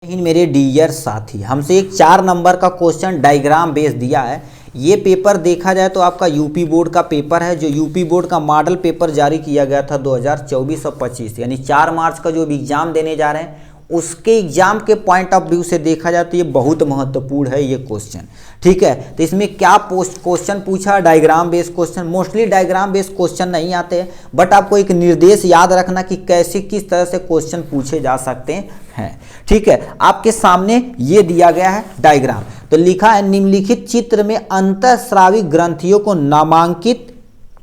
मेरे डियर साथी, हमसे एक 4 नंबर का क्वेश्चन डायग्राम बेस दिया है। ये पेपर देखा जाए तो आपका यूपी बोर्ड का पेपर है, जो यूपी बोर्ड का मॉडल पेपर जारी किया गया था 2024 और 25, यानी 4 मार्च का जो एग्जाम देने जा रहे हैं उसके एग्जाम के पॉइंट ऑफ व्यू से देखा जाए तो ये बहुत महत्वपूर्ण है ये क्वेश्चन। ठीक है, तो इसमें क्या क्वेश्चन पूछा, diagram based question. Mostly diagram based question नहीं आते, बट आपको एक निर्देश याद रखना कि कैसे किस तरह से क्वेश्चन पूछे जा सकते हैं। ठीक है, आपके सामने ये दिया गया है डायग्राम, तो लिखा है निम्नलिखित चित्र में अंतःस्रावी ग्रंथियों को नामांकित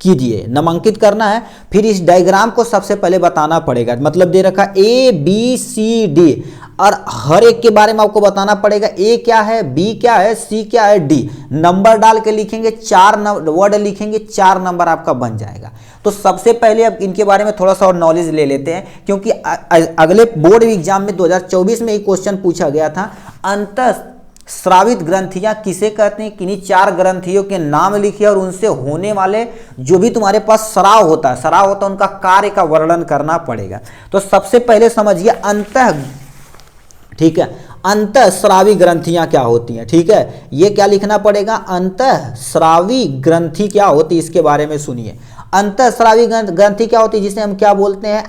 कीजिए। नामांकित करना है, फिर इस डायग्राम को सबसे पहले बताना पड़ेगा। मतलब दे रखा ए बी सी डी, और हर एक के बारे में आपको बताना पड़ेगा। ए क्या है, बी क्या है, सी क्या है, डी। नंबर डाल के लिखेंगे, 4 वर्ड लिखेंगे, 4 नंबर आपका बन जाएगा। तो सबसे पहले अब इनके बारे में थोड़ा सा और नॉलेज ले लेते हैं, क्योंकि अगले बोर्ड एग्जाम में 2024 में एक क्वेश्चन पूछा गया था, अंतःस्रावित ग्रंथियां किसे कहते हैं। किन्हीं 4 ग्रंथियों के नाम लिखिए और उनसे होने वाले जो भी तुम्हारे पास स्राव होता है उनका कार्य का वर्णन करना पड़ेगा। तो सबसे पहले समझिए ठीक है, अंतःस्रावी ग्रंथियां क्या होती हैं। ठीक है, ये क्या लिखना पड़ेगा, अंतःस्रावी ग्रंथि क्या होती है, इसके बारे में सुनिए। अंतःस्रावी ग्रंथि क्या होती है, जिसे हम क्या बोलते हैं,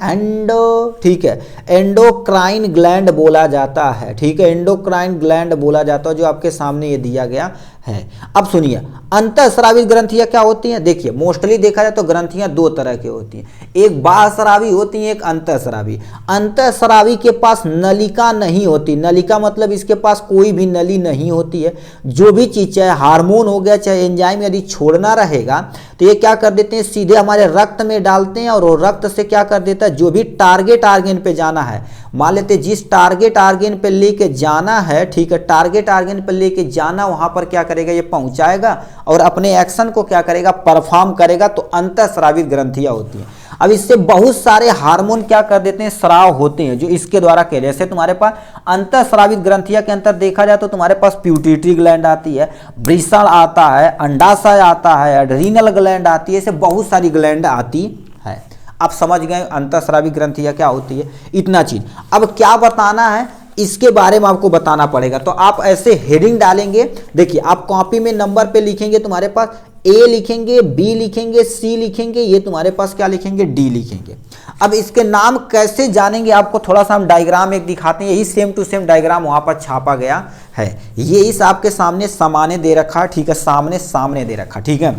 ठीक है, एंडोक्राइन ग्लैंड बोला जाता है। ठीक है, एंडोक्राइन ग्लैंड बोला जाता है, जो आपके सामने ये दिया गया है। अब सुनिए, अंतःस्रावी ग्रंथियां क्या होती हैं। देखिए, मोस्टली देखा जाए तो ग्रंथियां 2 तरह की होती हैं, एक बाह्यस्रावी होती है, एक अंतःस्रावी। अंतःस्रावी के पास नलिका नहीं होती। नलिका मतलब इसके पास कोई भी नली नहीं होती है। जो भी चीज, चाहे हार्मोन हो गया, चाहे एंजाइम, यदि छोड़ना रहेगा तो ये क्या कर देते हैं, सीधे हमारे रक्त में डालते हैं, और वो रक्त से क्या कर देता है, जो भी टारगेट आर्गन पे जाना है, मान लेते जिस टारगेट आर्गन पे लेके जाना है, ठीक है, टारगेट आर्गन पे लेके जाना, वहां पर क्या करेगा, ये पहुंचाएगा और अपने एक्शन को क्या करेगा, परफॉर्म करेगा। तो अंतःस्रावित ग्रंथियां होती हैं। अब इससे बहुत सारे हार्मोन क्या कर देते हैं, स्राव होते हैं, जो इसके द्वारा के जैसे तुम्हारे पास अंतःस्रावित ग्रंथियां के अंतर देखा जाए तो तुम्हारे पास प्यूटिटरी ग्लैंड आती है, वृषण आता है, अंडाशय आता है, एड्रीनल ग्लैंड आती है, ऐसे बहुत सारी ग्लैंड आती है। आप समझ गए अंतःस्रावी ग्रंथियां क्या होती है, इतना चीज। अब क्या बताना है, इसके बारे में आपको बताना पड़ेगा। तो आप ऐसे हेडिंग डालेंगे। देखिए, आप कॉपी में नंबर पे लिखेंगे, तुम्हारे पास ए लिखेंगे, बी लिखेंगे, सी लिखेंगे, ये तुम्हारे पास क्या लिखेंगे, डी लिखेंगे। अब इसके नाम कैसे जानेंगे, आपको थोड़ा सा हम डायग्राम एक दिखाते हैं। यही सेम टू सेम डायग्राम वहां पर छापा गया है। ये इस आपके सामने सामान्य दे रखा है। ठीक है, सामने दे रखा। ठीक है,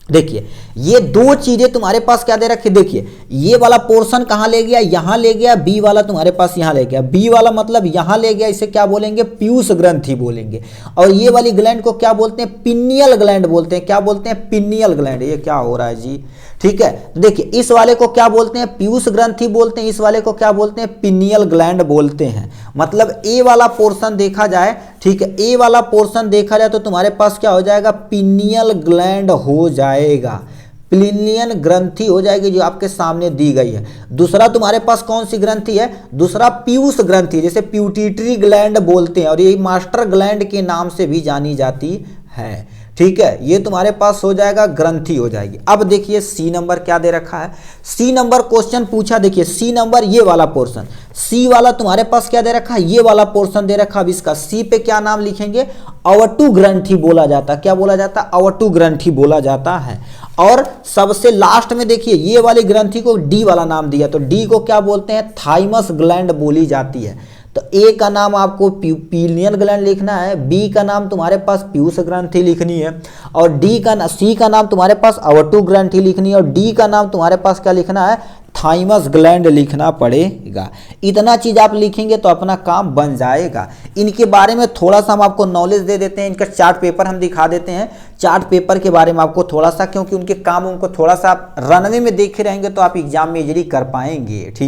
देखिए, ये 2 चीजें तुम्हारे पास क्या दे रखी। देखिए, ये वाला पोर्शन कहां ले गया, यहां ले गया, बी वाला तुम्हारे पास यहां ले गया। बी वाला मतलब यहां ले गया, इसे क्या बोलेंगे, पीयूष ग्रंथि बोलेंगे। और ये वाली ग्लैंड को क्या बोलते हैं, पिनियल ग्लैंड बोलते हैं। क्या बोलते हैं, पिनियल ग्लैंड। ये क्या हो रहा है जी, ठीक है। देखिए, इस वाले को क्या बोलते हैं, पीयूष ग्रंथि बोलते हैं, इस वाले को क्या बोलते हैं, पिनियल ग्लैंड बोलते हैं। मतलब ए वाला पोर्शन देखा जाए, ठीक है, ए वाला पोर्शन देखा जाए तो तुम्हारे पास क्या हो जाएगा, पिनियल ग्लैंड हो जाएगा, पिनियल ग्रंथि हो जाएगी, जो आपके सामने दी गई है। दूसरा तुम्हारे पास कौन सी ग्रंथि है, दूसरा पीयूष ग्रंथि, जैसे प्यूटिटरी ग्लैंड बोलते हैं, और ये मास्टर ग्लैंड के नाम से भी जानी जाती है। ठीक है, ये तुम्हारे पास हो जाएगा, ग्रंथि हो जाएगी। अब देखिए, सी नंबर क्या दे रखा है। सी नंबर क्वेश्चन पूछा। देखिए, सी नंबर ये वाला पोर्शन, सी वाला तुम्हारे पास क्या दे रखा है, ये वाला पोर्शन दे रखा है। अब इसका सी पे क्या नाम लिखेंगे, अवटु ग्रंथि बोला जाता है। क्या बोला जाता है, अवटु ग्रंथि बोला जाता है। और सबसे लास्ट में देखिए, ये वाली ग्रंथि को डी वाला नाम दिया, तो डी को क्या बोलते हैं, थाइमस ग्लैंड बोली जाती है। तो ए का नाम आपको पिनियल ग्लैंड लिखना है, बी का नाम तुम्हारे पास पीयूष ग्रंथि लिखनी है, और सी का नाम तुम्हारे पास अवटु ग्रंथि लिखनी है, और डी का नाम तुम्हारे पास क्या लिखना है, थाइमस ग्लैंड लिखना पड़ेगा। इतना चीज आप लिखेंगे तो अपना काम बन जाएगा। इनके बारे में थोड़ा सा हम आपको नॉलेज दे देते हैं, इनका चार्ट पेपर हम दिखा देते हैं। चार्ट पेपर के बारे में आपको थोड़ा सा, क्योंकि उनके काम उनको थोड़ा सा रनवे में देखे रहेंगे तो आप एग्जाम में इजीली कर पाएंगे। ठीक।